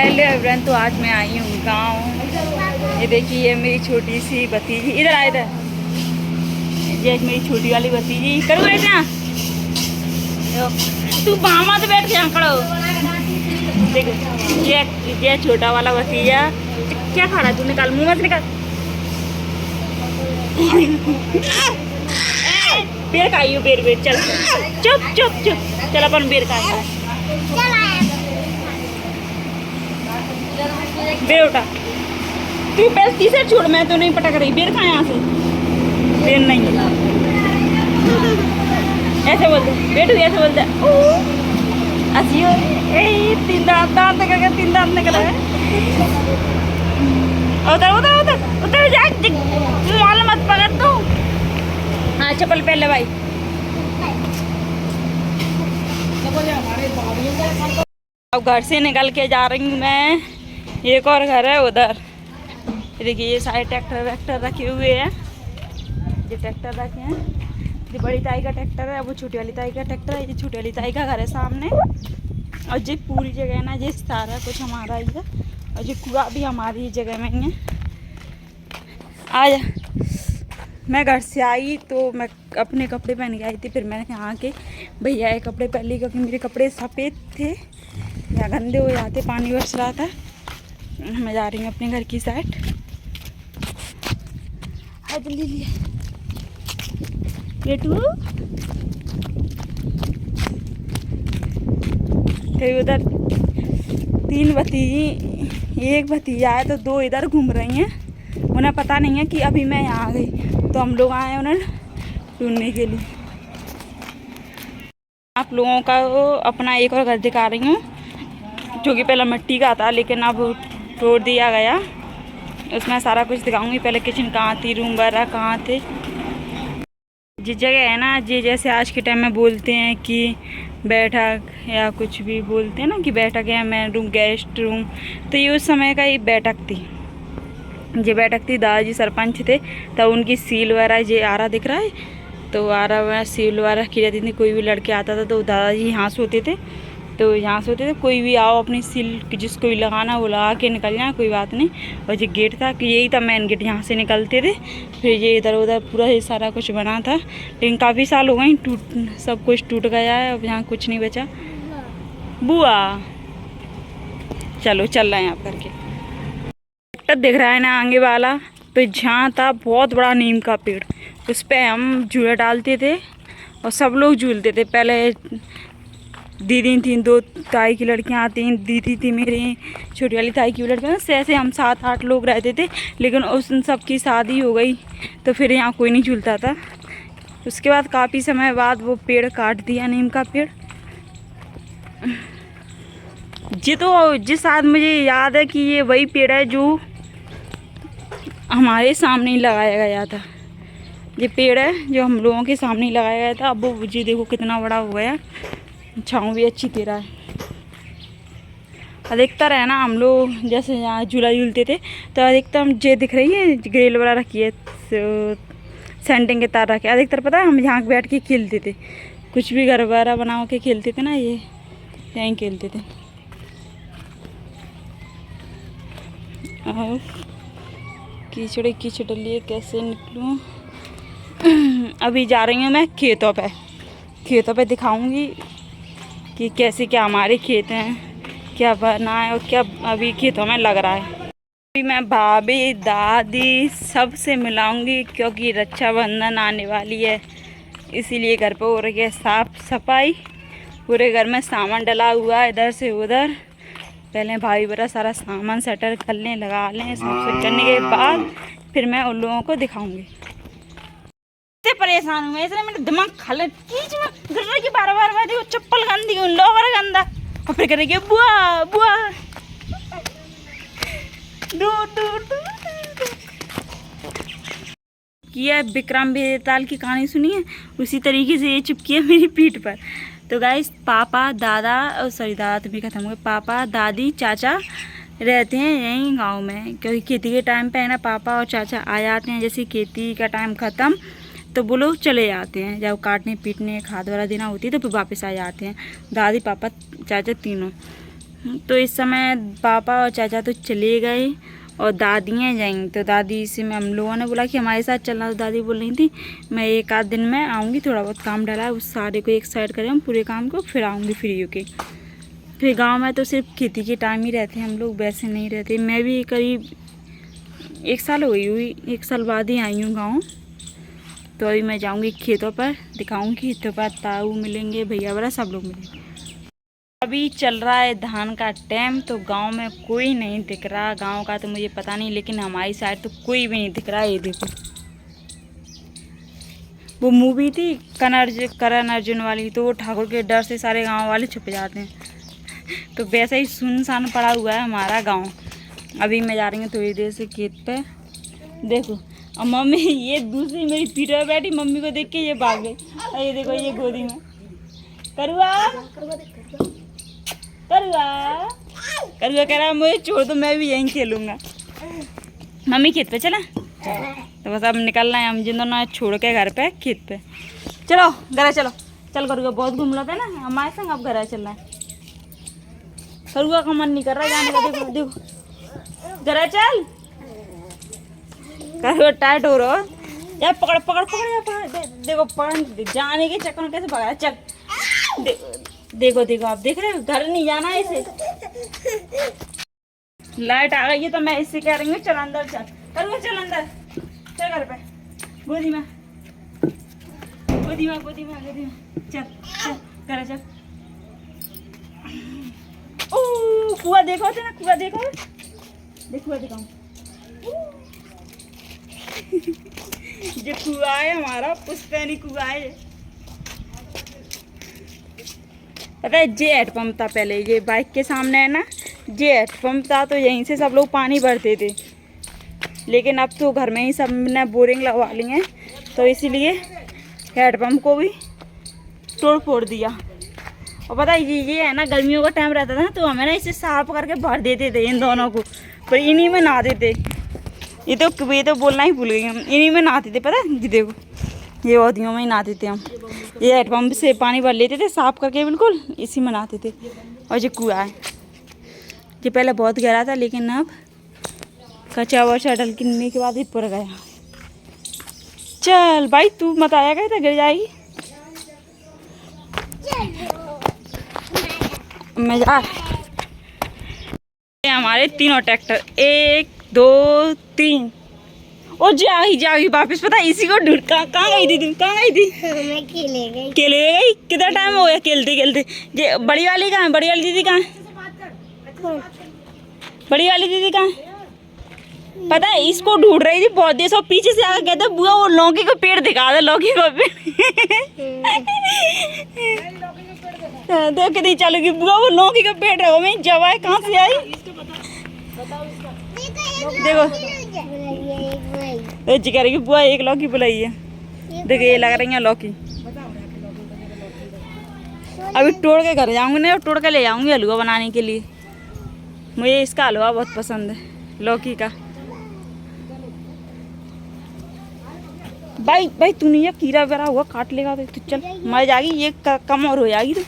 Hello everyone, तो आज मैं आई हूँ गाँव। ये देखिए, ये मेरी छोटी सी भतीजी। इधर आ, इधर। ये मेरी छोटी वाली भतीजी। करो बैठ यहाँ, तू वहाँ मत बैठ, यहाँ खड़ो। देखो, ये छोटा वाला भतीजा। क्या खा रहा है तू? निकाल, मुँह मत निकाल। बेर खाई हो, बेर बेर। चल चुप चुप चुप, चल अपन बेर खाएंगे। बेर उठा, तू बस टी-शर्ट छोड़, मैं तो नहीं पटक रही। बेर खा यहाँ से। बेर नहीं है, ऐसे बोलते बेटू, ऐसे बोलते असियो। तीन दांत दांत निकल गए, तीन दांत निकल गए। उधर उधर उधर उधर जा, माल मत पकड़ तू। हाँ, चप्पल पहन ले भाई। अब घर से निकल के जा रही हूँ मैं। एक और घर है उधर। देखिए, ये सारे ट्रैक्टर वैक्टर रखे हुए हैं। ये ट्रैक्टर रखे हैं। ये बड़ी ताई का ट्रैक्टर है, वो छोटी वाली ताई का ट्रैक्टर है। ये छोटी वाली ताई का घर है सामने। और ये पूरी जगह है ना, ये सारा कुछ हमारा ही है। और ये कूड़ा भी हमारी जगह में ही है। आज मैं घर से आई तो मैं अपने कपड़े पहन के आई थी। फिर मैंने यहाँ के भैया ये कपड़े पहन ली, क्योंकि मेरे कपड़े सफ़ेद थे या गंदे हो जाते, पानी बरस रहा था। मैं जा रही हूँ अपने घर की साइड। हाँ जल्दी लिए बेटू। फिर उधर तीन भतीजी, एक भतीजा है तो दो इधर घूम रही हैं। उन्हें पता नहीं है कि अभी मैं यहाँ आ गई, तो हम लोग आए उन्हें ढूंढने के लिए। आप लोगों का अपना एक और घर दिखा रही हूँ, जो कि पहले मिट्टी का था लेकिन अब तोड़ दिया गया। उसमें सारा कुछ दिखाऊंगी। पहले किचन कहाँ थी, रूम वगैरह कहाँ थे। जिस जगह है ना, ये जैसे आज के टाइम में बोलते हैं कि बैठक या कुछ भी बोलते हैं ना कि बैठक है, मेन रूम, गेस्ट रूम, तो ये उस समय का ही बैठक थी। ये बैठक थी, दादाजी सरपंच थे तब उनकी सील वगैरह ये आरा दिख रहा है, तो आरा वगैरह सील वगैरह की जाती थी। कोई भी लड़के आता था तो दादाजी यहाँ सोते थे, तो यहाँ से होते थे। कोई भी आओ अपनी सील जिसको भी लगाना वो लगा के निकल जाए, कोई बात नहीं। और ये गेट था कि यही था मेन गेट, यहाँ से निकलते थे। फिर ये इधर उधर पूरा ये सारा कुछ बना था, लेकिन काफ़ी साल हो गए, सब कुछ टूट गया है। अब यहाँ कुछ नहीं बचा। बुआ चलो, चल रहे हैं आप करके। ट्रैक्टर दिख रहा है ना आगे वाला, तो जहाँ था बहुत बड़ा नीम का पेड़, उस पर हम झूला डालते थे और सब लोग झूलते थे। पहले दीदी थी, दो ताई की लड़कियां आती, दीदी थी मेरी, छोटी वाली ताई की लड़कियां, ऐसे हम 7-8 लोग रहते थे। लेकिन उस सब की शादी हो गई तो फिर यहाँ कोई नहीं झूलता था। उसके बाद काफ़ी समय बाद वो पेड़ काट दिया, नीम का पेड़। ये तो जिस आज मुझे याद है कि ये वही पेड़ है जो हमारे सामने ही लगाया गया था। ये पेड़ है जो हम लोगों के सामने ही लगाया गया था। अब वो जी देखो कितना बड़ा हो गया, छाँव भी अच्छी दे रहा है। अधिकतर है ना, हम लोग जैसे यहाँ झूला झूलते थे तो अधिकतर ये दिख रही है, ग्रिल वगैरह रखी है, सेंटिंग के तार रखे। अधिकतर पता है हम यहाँ बैठ के खेलते थे, कुछ भी घर वगैरह बना के खेलते थे ना, ये यहीं खेलते थे। और कीचड़ कीचड़ लिए कैसे निकलूँ। अभी जा रही हूँ मैं खेतों पे। खेतों पे दिखाऊंगी कि कैसे क्या हमारे खेत हैं, क्या बना है और क्या अभी खेतों में लग रहा है। अभी मैं भाभी दादी सबसे मिलाऊंगी, क्योंकि रक्षाबंधन आने वाली है, इसीलिए घर पे हो रही है साफ सफाई। पूरे घर में सामान डला हुआ है इधर से उधर। पहले भाभी बड़ा सारा सामान सेटल कर लें, लगा लें। सब करने के बाद फिर मैं उन लोगों को दिखाऊंगी। परेशान हूँ इसलिए मेरा दिमाग खा कीच में घर की बार बार देखो, चप्पल गंदी, लोवर गंदा, और फिर करेंगे बुआ बुआ किया। विक्रम बेताल की कहानी सुनी है, उसी तरीके से ये चिपकी है मेरी पीठ पर। तो गाइस, पापा दादा, सॉरी दादा तो भी खत्म हो गए, पापा दादी चाचा रहते हैं यहीं गांव में, क्योंकि खेती के टाइम पे है ना, पापा और चाचा आ जाते हैं। जैसे खेती का टाइम ख़त्म तो वो लोग चले जाते हैं, जब काटने पीटने खाद वगैरह देना होती है तो फिर वापस आ जाते हैं, दादी पापा चाचा तीनों। तो इस समय पापा और चाचा तो चले गए और दादियाँ जाएंगी, तो दादी से मैं हम लोगों ने बोला कि हमारे साथ चलना, तो दादी बोल रही थी मैं एक आध दिन में आऊँगी, थोड़ा बहुत काम डाला है उस सारे को एक साइड करें हम पूरे काम को, फिर आऊँगी फ्री होके। फिर गांव में तो सिर्फ खेती के टाइम ही रहते हैं हम लोग, वैसे नहीं रहते। मैं भी करीब 1 साल हो गई हुई, 1 साल बाद ही आई हूँ गाँव। तो अभी मैं जाऊँगी खेतों पर, दिखाऊँगी खेतों पर, ताऊ मिलेंगे, भैया वगैरह सब लोग मिलेंगे। अभी चल रहा है धान का टाइम, तो गांव में कोई नहीं दिख रहा। गांव का तो मुझे पता नहीं, लेकिन हमारी साइड तो कोई भी नहीं दिख रहा है। ये देखो वो मूवी थी करण अर्जुन वाली, तो वो ठाकुर के डर से सारे गांव वाले छुप जाते हैं। तो वैसे ही सुनसान पड़ा हुआ है हमारा गांव। अभी मैं जा रही हूँ थोड़ी देर से खेत पे। देखो अब मम्मी ये दूसरी मेरी पीठ पर बैठी, मम्मी को देख के ये भाग गई। और ये देखो ये गोदी में करुआ करुआ करुआ कह रहा मुझे छोड़ दो, मैं भी यहीं खेलूँगा। मम्मी खेत पे चला, तो बस अब निकलना है हम जिन दोनों छोड़ के घर पे खेत पे। चलो घर चलो, चल करुआ बहुत घूम रहा था ना हमारे संग, अब घर चलना है। करुआ का मन नहीं कर रहा जाने का। देखो देखो घर चल, करुआ टाइट हो रहा यार, पकड़ पकड़ पकड़ यार पकड़। देखो पकड़ जाने के चक्कर में कैसे भगा। चल देखो देखो आप देख रहे हो, घर नहीं जाना है इसे। लाइट आ गई है तो मैं इससे कह रही हूँ चल अंदर चल, करुआ चल अंदर चल, घर पे गोदी में गोदी में गोदी में गोदी में चल चल घर चल। ओ कुआ देखो थे ना, कुआ देखो, देख कुआ दिखाऊं। जो कुआ है हमारा पुश्तैनी कुआ है। पता है जे हैंडपम्प था पहले, ये बाइक के सामने है ना, जे हैंडपम्प था, तो यहीं से सब लोग पानी भरते थे। लेकिन अब तो घर में ही सब ने बोरिंग लगवा ली है, तो इसीलिए हैंडपम्प को भी तोड़ फोड़ दिया। और पता है ये है ना, गर्मियों का टाइम रहता था ना, तो हमें ना इसे साफ करके भर देते थे इन दोनों को, पर इन्हीं में नहाते थे। ये तो बोलना ही भूल गई हम, इन्हीं में नहाते थे। पता है जी देखो ये औदियों में ही नहाते थे हम, ये हैंडपम्प से पानी भर लेते थे साफ करके बिल्कुल, इसी में नहाते थे। और ये कुआं है, ये पहले बहुत गहरा था, लेकिन अब कच्चा वचा डलने के बाद ही पुर गया। चल भाई तू मत आया गया था, गिर जाएगी। मैं जा हमारे तीनों ट्रैक्टर 1 2 3 और जागी वापस। पता है इसी को ढूंढ, कहाँ गई थी तुम, कहाँ गई थी? मैं खेले गई। कितना टाइम हो गया खेलते खेलते? ये बड़ी वाली कहाँ है, बड़ी वाली दीदी कहाँ है, बड़ी वाली दीदी कहाँ है? पता है इसको ढूंढ रही थी बहुत देर से, पीछे से आकर कहते बुआ वो लौकी का पेड़ दिखा दे, लौकी का पेड़। तो कितनी चलोगी बुआ, वो लौकी का पेड़ है, मैं जवाई कहाँ से आई देखो। जी कह रही बुआ एक लौकी बुलाई है, देखो ये लग रही है लौकी। अभी तोड़ के घर जाऊंगी ना, तोड़ के ले जाऊंगी हलवा बनाने के लिए। मुझे इसका हलवा बहुत पसंद है लौकी का। भाई तूने ये कीड़ा वगैरह हुआ काट लेगा तो चल मर जाएगी, ये कम और हो जाएगी तो।